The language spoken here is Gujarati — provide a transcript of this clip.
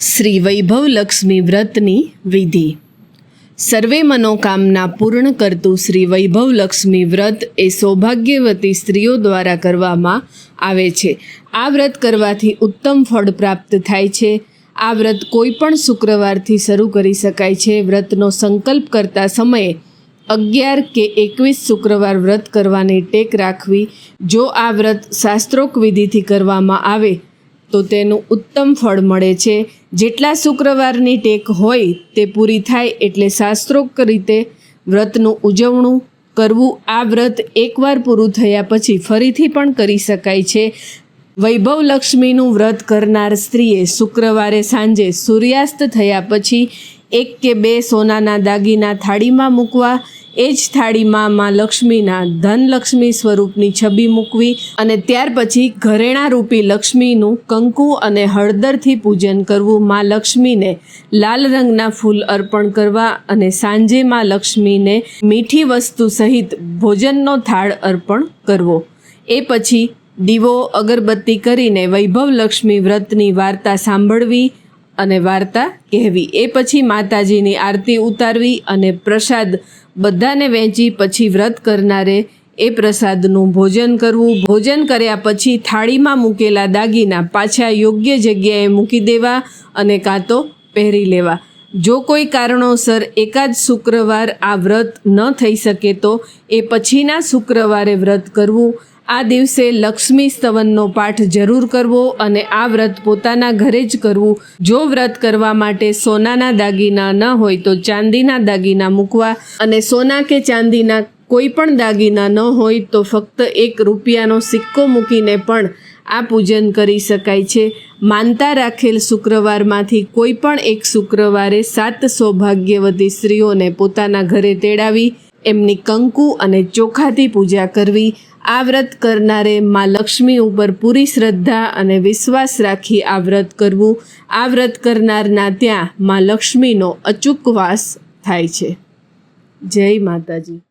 શ્રી વૈભવ લક્ષ્મી વ્રતની વિધિ. સર્વે મનોકામના પૂર્ણ કરતું શ્રી વૈભવ લક્ષ્મી વ્રત એ સૌભાગ્યવતી સ્ત્રીઓ દ્વારા કરવામાં આવે છે. આ વ્રત કરવાથી ઉત્તમ ફળ પ્રાપ્ત થાય છે. આ વ્રત કોઈ પણ શુક્રવારથી શરૂ કરી શકાય છે. વ્રતનો સંકલ્પ કરતા સમયે 11 કે 21 શુક્રવાર વ્રત કરવાની ટેક રાખવી. જો આ વ્રત શાસ્ત્રોક્ત વિધિથી કરવામાં આવે તો તેનું ઉત્તમ ફળ મળે છે. જેટલા શુક્રવારની ટેક હોય તે પૂરી થાય એટલે શાસ્ત્રોક્ત રીતે વ્રતનું ઉજવણું કરવું. આ વ્રત એકવાર પૂરું થયા પછી ફરીથી પણ કરી શકાય છે. વૈભવ લક્ષ્મીનું વ્રત કરનાર સ્ત્રીએ શુક્રવારે સાંજે સૂર્યાસ્ત થયા પછી 1 કે 2 સોનાના દાગીના થાળીમાં મૂકવા. એ જ થાળીમાં માં લક્ષ્મીના ધનલક્ષ્મી સ્વરૂપની છબી મૂકવી અને ત્યાર પછી ઘરેણાં રૂપી લક્ષ્મીનું કંકુ અને હળદરથી પૂજન કરવું. માં લક્ષ્મીને લાલ રંગના ફૂલ અર્પણ કરવા અને સાંજે માં લક્ષ્મીને મીઠી વસ્તુ સહિત ભોજનનો થાળ અર્પણ કરવો. એ પછી દીવો અગરબત્તી કરીને વૈભવ લક્ષ્મી વ્રતની વાર્તા સાંભળવી અને વાર્તા કહેવી. એ પછી માતાજીની આરતી ઉતારવી અને પ્રસાદ બધાને વહેંચી પછી વ્રત કરનારે એ પ્રસાદનું ભોજન કરવું. ભોજન કર્યા પછી થાળીમાં મૂકેલા દાગીના પાછા યોગ્ય જગ્યાએ મૂકી દેવા અને કાં તો પહેરી લેવા. જો કોઈ કારણોસર એકાદ શુક્રવાર આ વ્રત ન થઈ શકે તો એ પછીના શુક્રવારે વ્રત કરવું. આ દિવસે લક્ષ્મી સ્તવનનો પાઠ જરૂર કરવો અને આ વ્રત પોતાના ઘરે જ કરવું. જો વ્રત કરવા માટે સોનાના દાગીના ન હોય તો ચાંદીના દાગીના મૂકવા અને સોના કે ચાંદીના કોઈ પણ દાગીના ન હોય તો ફક્ત 1 રૂપિયાનો સિક્કો મૂકીને પણ આ પૂજન કરી શકાય છે. માનતા રાખેલ શુક્રવારમાંથી કોઈ પણ એક શુક્રવારે 7 સૌભાગ્યવતી સ્ત્રીઓને પોતાના ઘરે તેડાવી એમની કંકુ અને ચોખાથી પૂજા કરવી. આ વ્રત કરનારે માં લક્ષ્મી ઉપર પૂરી શ્રદ્ધા અને વિશ્વાસ રાખી આ વ્રત કરવું. આ વ્રત કરનારના ત્યાં માં લક્ષ્મીનો અચૂક વાસ થાય છે. જય માતાજી.